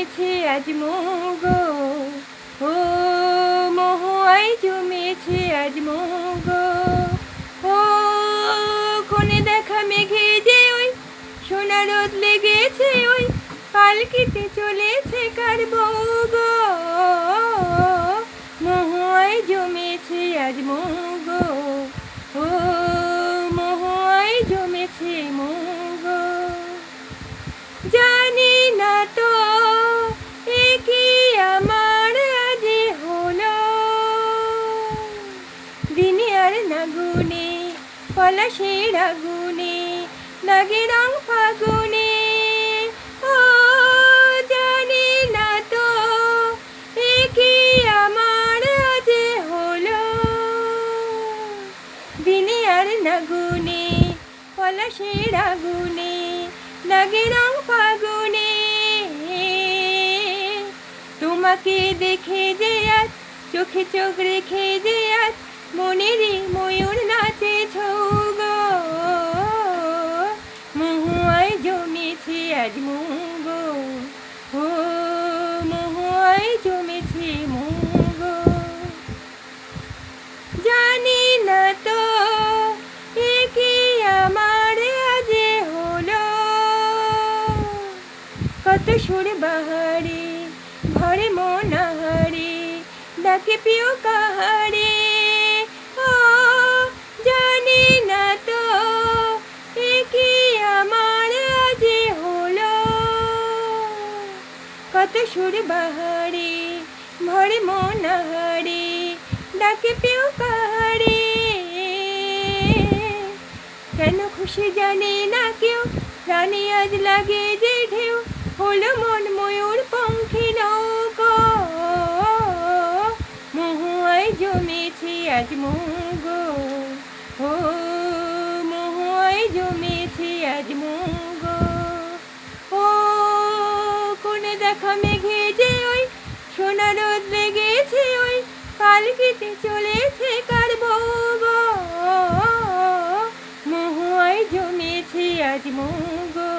জমেছে আজ মোগো, ও মহুয়ায় জমেছে আজ মোগো। ও কোণে দেখা মেঘে যে ওই সোনা রোদ লেগেছে ওই পালকিতে চলেছে কার বউ গো। মহুয়ায় জমেছে আজ মোগো, ও মহুয়ায় জমেছে মোগো। জানি না তো এ কি আমার আজ হলো, দিনে আর নাগুনে পলাশের আগুনে লাগে রং ফাগুনে। ও জানি না তো এ কি আমার আজ হলো, দিনে আর নাগুনে পলাশের আগুনে লাগে রং ফাগুনে। তোমাকে দেখে যে আজ চোখে চোখ রেখে যে আজ মনেরই ময়ূর নাচে ছৌ গো। মহুয়ায় জমেছে আজ মোগো, ও মহুয়ায় জমেছে মোগো। জানি না তো এ কি আমার আজ হলো, কত সুর বাহারে ভরে মন আহারে ডাকে প্রিয় কাহারে। ও জানি না তো এ কি আমার আজ হলো, কত সুর বাহারে ভরে মন আহারে ডাকে প্রিয় কাহারে। কেন খুশি জানে না কেউ, প্রাণে আজ লাগে যে ঢেউ হলো মন ময়ূর পঙ্খী নৌকো। মহুয়ায় জমেছে আজ মোগো, ও মহুয়ায় জমেছে আজ মোগো। ও কোণে দেখা মেঘে যে ওই সোনা রোদ লেগেছে ওই পালকিতে চলেছে কার বউ গো। মহুয়ায় জমেছে আজ মোগো।